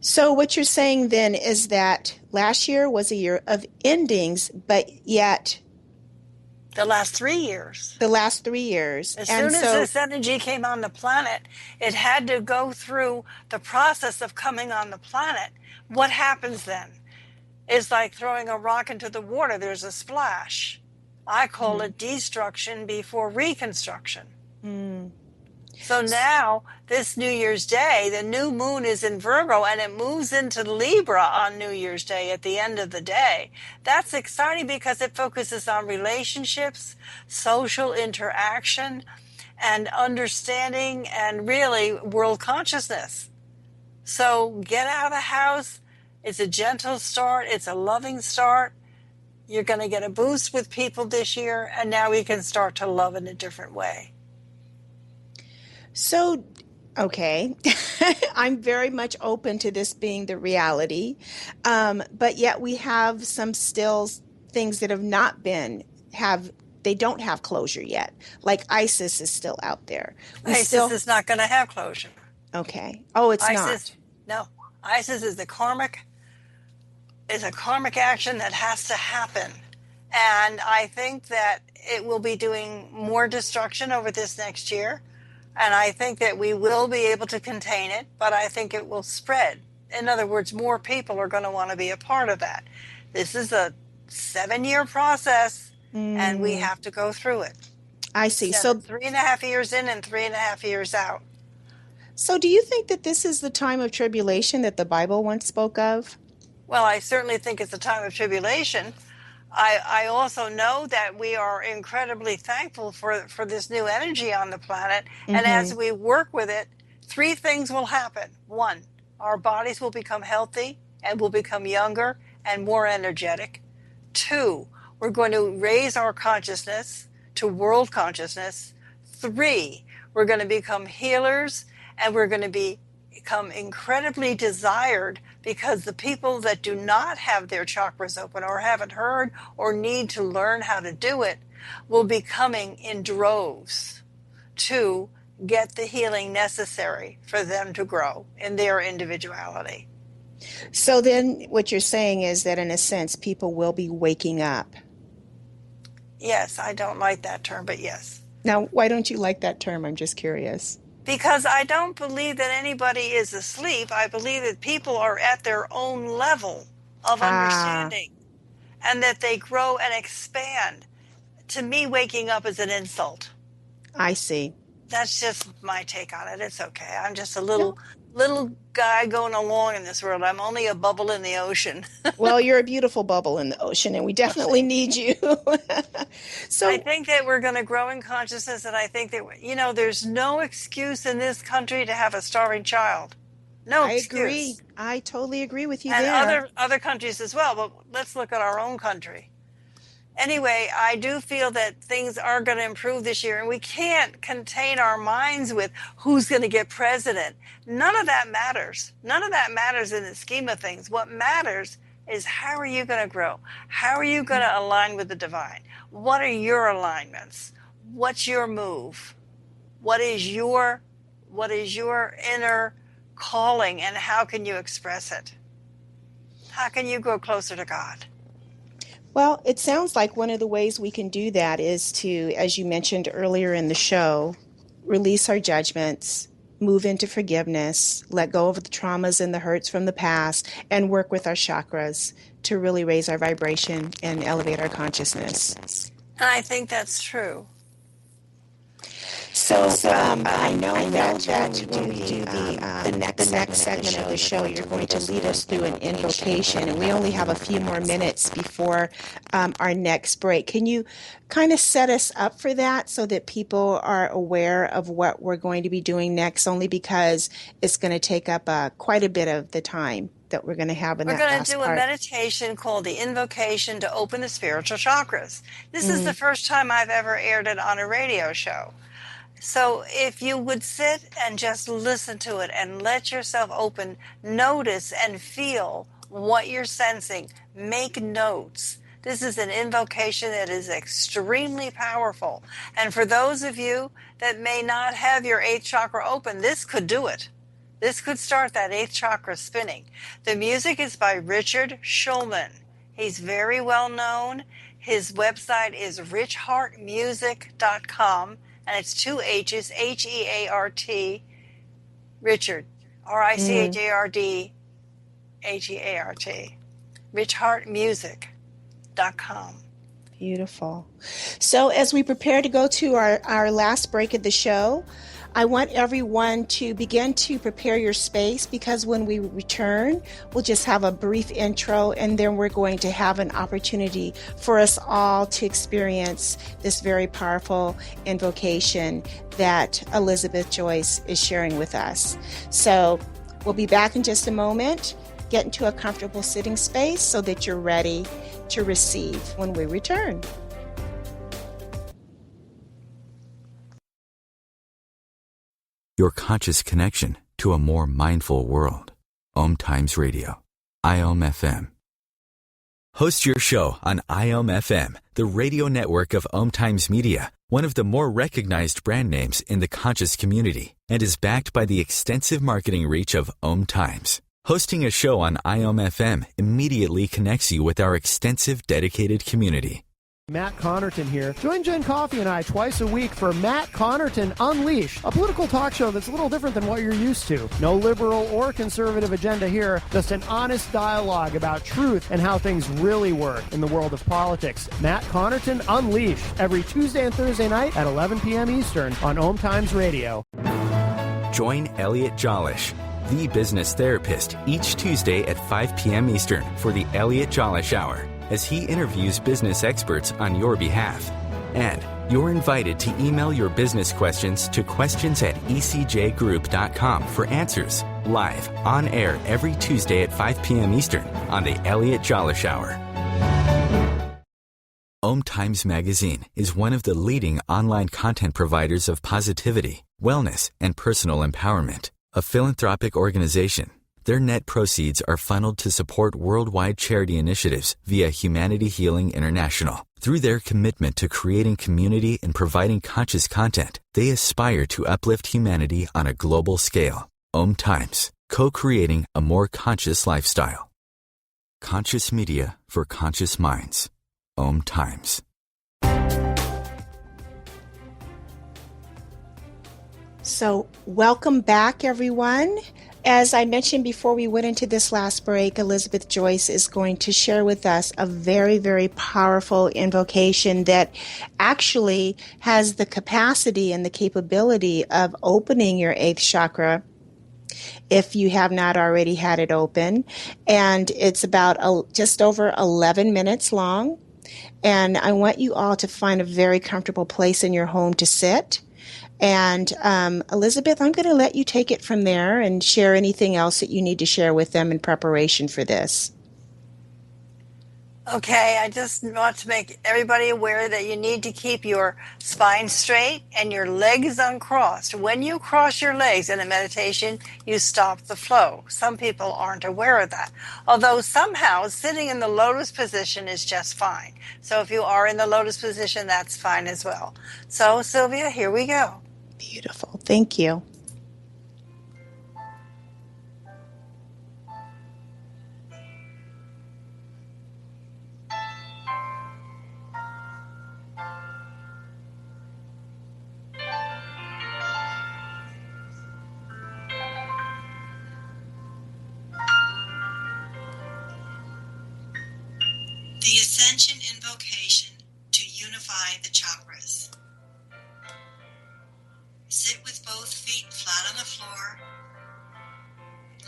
Speaker 2: So what you're saying then is that last year was a year of endings, but yet
Speaker 3: the last 3 years.
Speaker 2: As
Speaker 3: soon as this energy came on the planet, it had to go through the process of coming on the planet. What happens then? It's like throwing a rock into the water. There's a splash. I call it destruction before reconstruction. So now, this New Year's Day, the new moon is in Virgo, and it moves into Libra on New Year's Day at the end of the day. That's exciting because it focuses on relationships, social interaction, and understanding, and really world consciousness. So get out of the house. It's a gentle start. It's a loving start. You're going to get a boost with people this year, and now we can start to love in a different way.
Speaker 2: So, okay, I'm very much open to this being the reality, but yet we have some still things that have not been, they don't have closure yet. Like ISIS is still out there.
Speaker 3: ISIS is not going to have closure.
Speaker 2: Okay. Oh, it's
Speaker 3: ISIS,
Speaker 2: not.
Speaker 3: No. ISIS is a karmic action that has to happen. And I think that it will be doing more destruction over this next year. And I think that we will be able to contain it, but I think it will spread. In other words, more people are going to want to be a part of that. This is a 7-year process, and we have to go through it.
Speaker 2: I see.
Speaker 3: So
Speaker 2: So
Speaker 3: 3.5 years in and 3.5 years out.
Speaker 2: So do you think that this is the time of tribulation that the Bible once spoke of?
Speaker 3: Well, I certainly think it's a time of tribulation. I also know that we are incredibly thankful for this new energy on the planet. And as we work with it, 3 things will happen. 1, our bodies will become healthy and will become younger and more energetic. 2, we're going to raise our consciousness to world consciousness. 3, we're going to become healers, and we're going to become incredibly desired, because the people that do not have their chakras open or haven't heard or need to learn how to do it will be coming in droves to get the healing necessary for them to grow in their individuality.
Speaker 2: So then what you're saying is that in a sense people will be waking up.
Speaker 3: Yes, I don't like that term, but yes.
Speaker 2: Now, why don't you like that term? I'm just curious.
Speaker 3: Because I don't believe that anybody is asleep. I believe that people are at their own level of understanding, and that they grow and expand. to me, waking up is an insult.
Speaker 2: I see.
Speaker 3: That's just my take on it. It's okay. I'm just a
Speaker 2: No.
Speaker 3: little guy going along in this world. I'm only a bubble in the ocean.
Speaker 2: Well, you're a beautiful bubble in the ocean, and we definitely need you. So
Speaker 3: I think that we're going to grow in consciousness, and I think that, there's no excuse in this country to have a starving child. No
Speaker 2: I
Speaker 3: excuse.
Speaker 2: agree. I totally agree with you
Speaker 3: And
Speaker 2: there.
Speaker 3: other countries as well, but let's look at our own country. Anyway, I do feel that things are going to improve this year, and we can't contain our minds with who's going to get president. None of that matters. None of that matters in the scheme of things. What matters is, how are you going to grow? How are you going to align with the divine? What are your alignments? What's your move? What is your inner calling, and how can you express it? How can you grow closer to God?
Speaker 2: Well, it sounds like one of the ways we can do that is to, as you mentioned earlier in the show, release our judgments, move into forgiveness, let go of the traumas and the hurts from the past, and work with our chakras to really raise our vibration and elevate our consciousness.
Speaker 3: And I think that's true.
Speaker 2: So I know that when we do the next segment of the show, you're going to lead us through an invocation, and we only have a few more minutes before our next break. Can you kind of set us up for that so that people are aware of what we're going to be doing next, only because it's going to take up quite a bit of the time that we're going to have in that last part?
Speaker 3: We're going to do a meditation called the invocation to open the spiritual chakras. This is the first time I've ever aired it on a radio show. So if you would sit and just listen to it and let yourself open, notice and feel what you're sensing, make notes. This is an invocation that is extremely powerful. And for those of you that may not have your 8th chakra open, this could do it. This could start that 8th chakra spinning. The music is by Richard Schulman. He's very well known. His website is richheartmusic.com. And it's 2 H's, H-E-A-R-T, Richard, R-I-C-H-A-R-D, H-E-A-R-T, richheartmusic.com.
Speaker 2: Beautiful. So as we prepare to go to our last break of the show, I want everyone to begin to prepare your space, because when we return, we'll just have a brief intro, and then we're going to have an opportunity for us all to experience this very powerful invocation that Elizabeth Joyce is sharing with us. So we'll be back in just a moment. Get into a comfortable sitting space so that you're ready to receive when we return.
Speaker 1: Your conscious connection to a more mindful world. OMTimes Radio. IOM FM. Host your show on IOM FM, the radio network of OMTimes Media, one of the more recognized brand names in the conscious community, and is backed by the extensive marketing reach of OMTimes. Hosting a show on IOM FM immediately connects you with our extensive dedicated community.
Speaker 8: Matt Connerton here. Join Jen Coffey and I twice a week for Matt Connerton Unleashed, a political talk show that's a little different than what you're used to. No liberal or conservative agenda here, just an honest dialogue about truth and how things really work in the world of politics. Matt Connerton Unleashed, every Tuesday and Thursday night at 11 p.m. Eastern on OMTimes Radio.
Speaker 1: Join Elliot Jolish, the business therapist, each Tuesday at 5 p.m. Eastern for the Elliot Jolish Hour, as he interviews business experts on your behalf. And you're invited to email your business questions to questions@ecjgroup.com for answers, live, on air every Tuesday at 5 p.m. Eastern on the Elliot Jolish Hour. OMTimes Magazine is one of the leading online content providers of positivity, wellness, and personal empowerment. A philanthropic organization, their net proceeds are funneled to support worldwide charity initiatives via Humanity Healing International. Through their commitment to creating community and providing conscious content, they aspire to uplift humanity on a global scale. OMTimes, co-creating a more conscious lifestyle. Conscious media for conscious minds. OMTimes.
Speaker 2: So welcome back, everyone. As I mentioned before we went into this last break, Elizabeth Joyce is going to share with us a very, very powerful invocation that actually has the capacity and the capability of opening your 8th chakra if you have not already had it open. And it's about just over 11 minutes long. And I want you all to find a very comfortable place in your home to sit. And Elizabeth, I'm going to let you take it from there and share anything else that you need to share with them in preparation for this.
Speaker 3: Okay, I just want to make everybody aware that you need to keep your spine straight and your legs uncrossed. When you cross your legs in a meditation, you stop the flow. Some people aren't aware of that. Although somehow sitting in the lotus position is just fine. So if you are in the lotus position, that's fine as well. So Sylvia, here we go.
Speaker 2: Beautiful. Thank you.
Speaker 9: The Ascension Invocation to Unify the Chakras. Sit with both feet flat on the floor,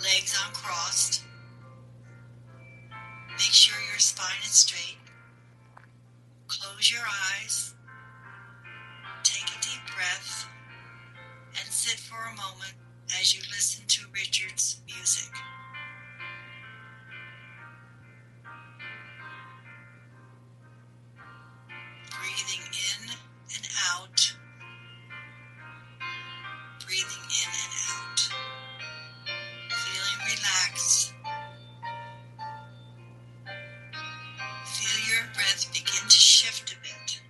Speaker 9: legs uncrossed. Make sure your spine is straight. Close your eyes. Take a deep breath and sit for a moment as you listen to Richard's music. Breathing in and out. Breathing in and out. Feeling relaxed. Feel your breath begin to shift a bit.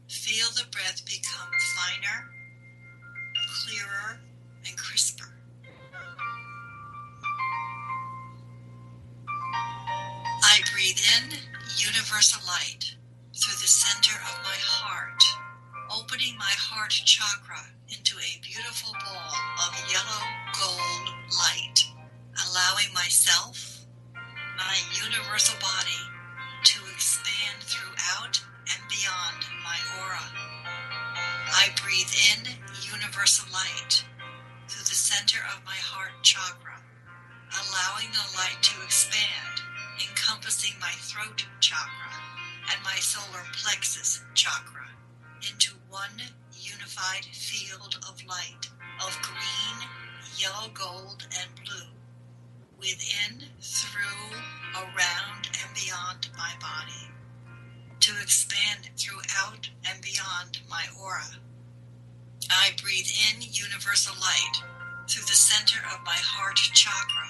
Speaker 9: Feel the breath become finer, clearer, and crisper. I breathe in universal light through the center of my heart, opening my heart chakra into a beautiful ball of yellow gold light, allowing myself, my universal body, to expand throughout and beyond my aura. I breathe in universal light through the center of my heart chakra, allowing the light to expand, encompassing my throat chakra and my solar plexus chakra into one unified field of light of green, yellow, gold, and blue, within, through, around, and beyond my body, to expand throughout and beyond my aura. I breathe in universal light through the center of my heart chakra,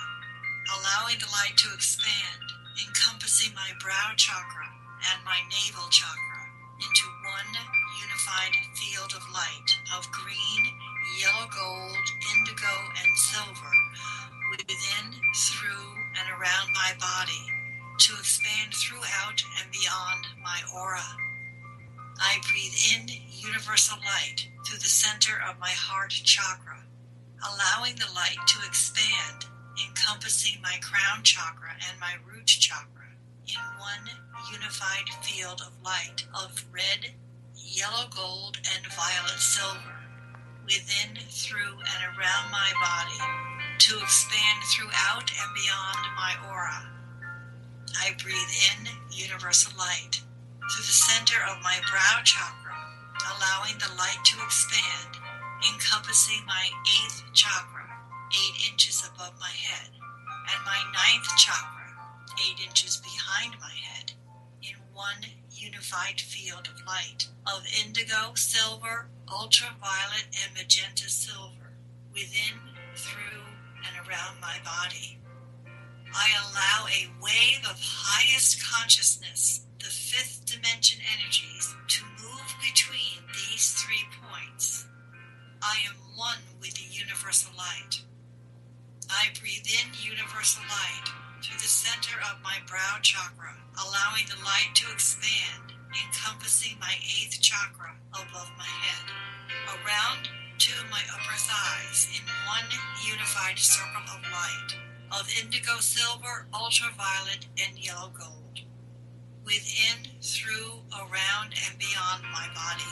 Speaker 9: allowing the light to expand, encompassing my brow chakra and my navel chakra into one unified field of light of green, yellow, gold, indigo, and silver, within, through, and around my body, to expand throughout and beyond my aura. I breathe in universal light through the center of my heart chakra, allowing the light to expand, encompassing my crown chakra and my root chakra in one unified field of light of red, yellow, gold, and violet silver, within, through, and around my body, to expand throughout and beyond my aura. I breathe in universal light through the center of my brow chakra, allowing the light to expand, encompassing my 8th chakra, 8 inches above my head, and my 9th chakra, 8 inches behind my head, in one unified field of light of indigo, silver, ultraviolet, and magenta silver, within, through, and around my body. I allow a wave of highest consciousness, the 5th dimension energies, to move between these 3 points. I am one with the universal light. I breathe in universal light through the center of my brow chakra, allowing the light to expand, encompassing my 8th chakra above my head, around, to, thighs in one unified circle of light, of indigo silver, ultraviolet, and yellow gold, within, through, around, and beyond my body.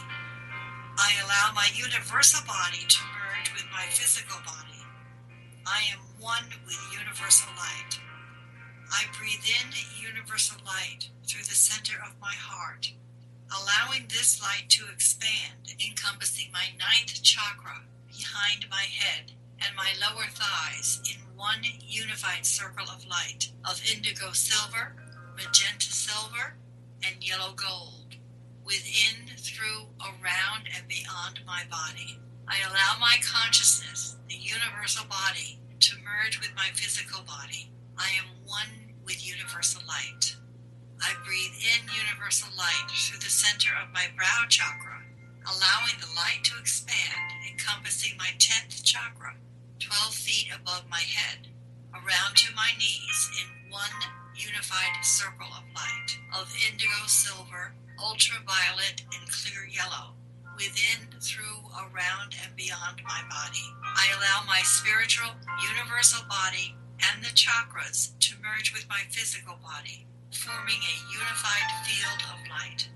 Speaker 9: I allow my universal body to merge with my physical body. I am one with universal light. I breathe in universal light through the center of my heart, allowing this light to expand, encompassing my 9th chakra behind my head and my lower thighs in one unified circle of light of indigo silver, magenta silver, and yellow gold, within, through, around, and beyond my body. I allow my consciousness, the universal body, to merge with my physical body. I am one with universal light. I breathe in universal light through the center of my brow chakra, allowing the light to expand, encompassing my 10th chakra, 12 feet above my head, around to my knees in one unified circle of light of indigo silver, ultraviolet, and clear yellow, within, through, around, and beyond my body. I allow my spiritual, universal body and the chakras to merge with my physical body, forming a unified field of light.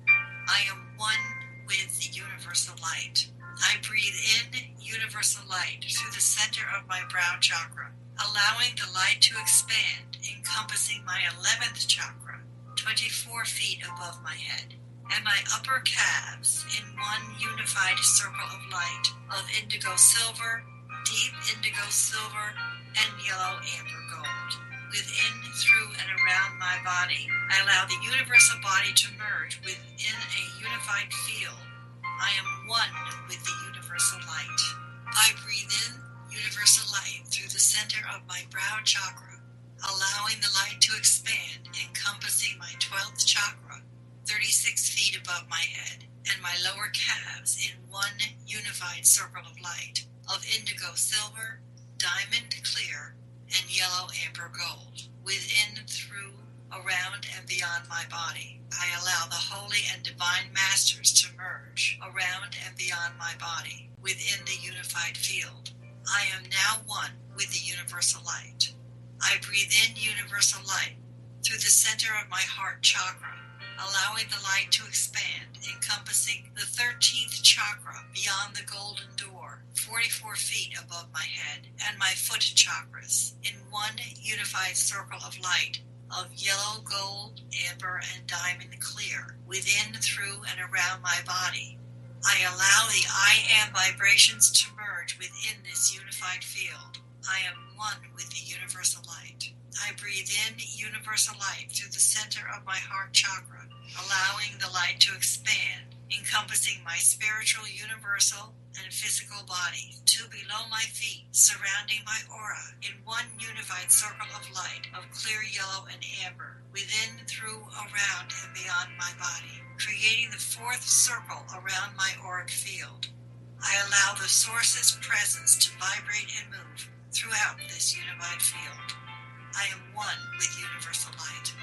Speaker 9: I am one with the universal light. I breathe in universal light through the center of my brow chakra, allowing the light to expand, encompassing my 11th chakra, 24 feet above my head, and my upper calves in one unified circle of light of indigo silver, deep indigo silver, and yellow amber gold. Within, through, and around my body, I allow the universal body to merge within a unified field. I am one with the universal light. I breathe in universal light through the center of my brow chakra, allowing the light to expand, encompassing my 12th chakra, 36 feet above my head, and my lower calves in one unified circle of light of indigo silver, diamond clear, and yellow amber gold. Within, through, around, and beyond my body, I allow the holy and divine masters to merge around and beyond my body within the unified field. I am now one with the universal light. I breathe in universal light through the center of my heart chakra, allowing the light to expand, encompassing the 13th chakra beyond the golden door, 44 feet above my head, and my foot chakras in one unified circle of light of yellow, gold, amber, and diamond clear, within, through, and around my body. I allow the I am vibrations to merge within this unified field. I am one with the universal light. I breathe in universal light through the center of my heart chakra, allowing the light to expand, encompassing my spiritual, universal, and physical body, two below my feet, surrounding my aura in one unified circle of light of clear yellow and amber, within, through, around, and beyond my body, creating the 4th circle around my auric field. I allow the source's presence to vibrate and move throughout this unified field. I am one with universal light.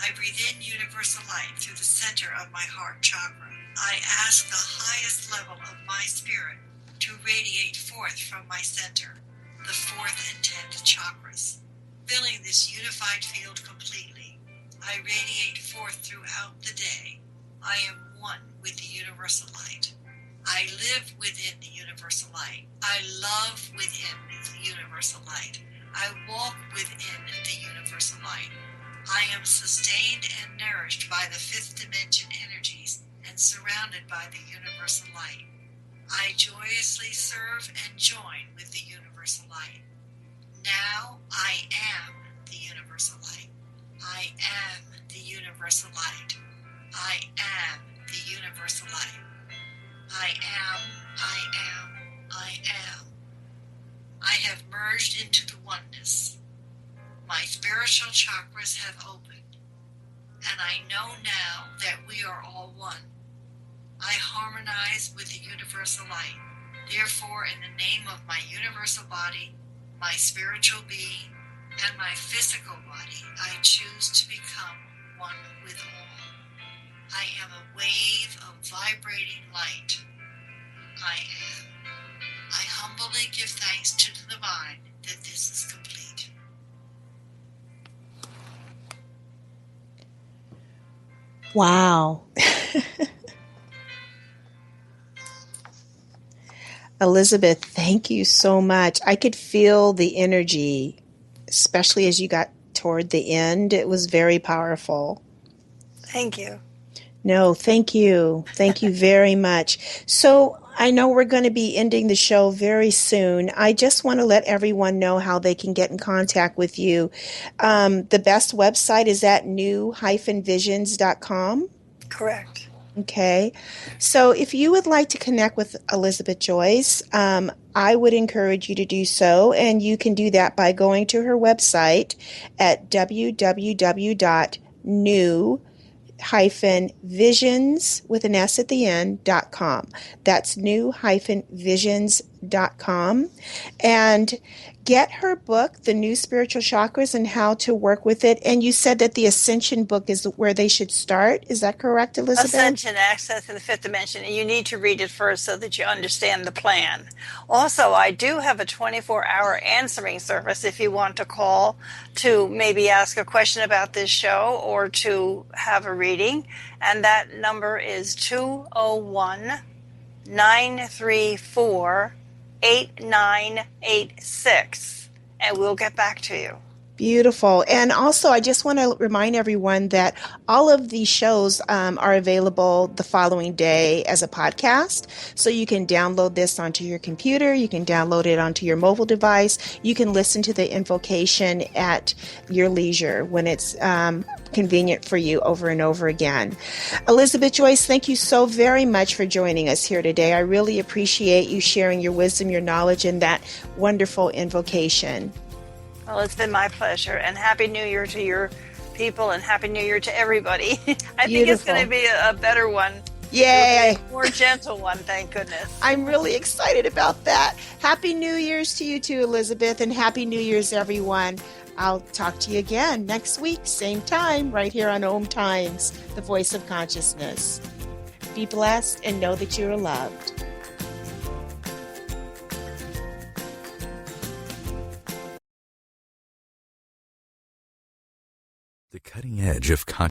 Speaker 9: I breathe in universal light through the center of my heart chakra. I ask the highest level of my spirit to radiate forth from my center, the 4th and 10th chakras, filling this unified field completely. I radiate forth throughout the day. I am one with the universal light. I live within the universal light. I love within the universal light. I walk within the universal light. I am sustained and nourished by the 5th dimension energies and surrounded by the universal light. I joyously serve and join with the universal light. Now I am the universal light. I am the universal light. I am the universal light. I am, I am, I am. I have merged into the oneness. My spiritual chakras have opened, and I know now that we are all one. I harmonize with the universal light. Therefore, in the name of my universal body, my spiritual being, and my physical body, I choose to become one with all. I am a wave of vibrating light. I am. I humbly humbly give thanks to the divine that this is complete.
Speaker 2: Wow. Elizabeth, thank you so much. I could feel the energy, especially as you got toward the end. It was very powerful.
Speaker 3: Thank you.
Speaker 2: No, thank you. Thank you very much. So I know we're going to be ending the show very soon. I just want to let everyone know how they can get in contact with you. The best website is at new-visions.com.
Speaker 3: Correct.
Speaker 2: Okay. So if you would like to connect with Elizabeth Joyce, I would encourage you to do so. And you can do that by going to her website at www.new-visions with an S at the end.com. That's new-visions.com. And get her book, The New Spiritual Chakras and How to Work with It. And you said that the Ascension book is where they should start. Is that correct, Elizabeth?
Speaker 3: Ascension, Access to the Fifth Dimension. And you need to read it first so that you understand the plan. Also, I do have a 24-hour answering service if you want to call to maybe ask a question about this show or to have a reading. And that number is 201-934-8986. And we'll get back to you.
Speaker 2: Beautiful. And also, I just want to remind everyone that all of these shows are available the following day as a podcast. So you can download this onto your computer. You can download it onto your mobile device. You can listen to the invocation at your leisure when it's convenient for you over and over again. Elizabeth Joyce, thank you so very much for joining us here today. I really appreciate you sharing your wisdom, your knowledge, and that wonderful invocation.
Speaker 3: Well, it's been my pleasure, and Happy New Year to your people, and Happy New Year to everybody. I think it's going to be a better one.
Speaker 2: Yay!
Speaker 3: A more gentle one, thank goodness.
Speaker 2: I'm really excited about that. Happy New Year's to you too, Elizabeth, and Happy New Year's, everyone. I'll talk to you again next week, same time, right here on OMTimes, the voice of consciousness. Be blessed and know that you are loved.
Speaker 1: The cutting edge of consciousness.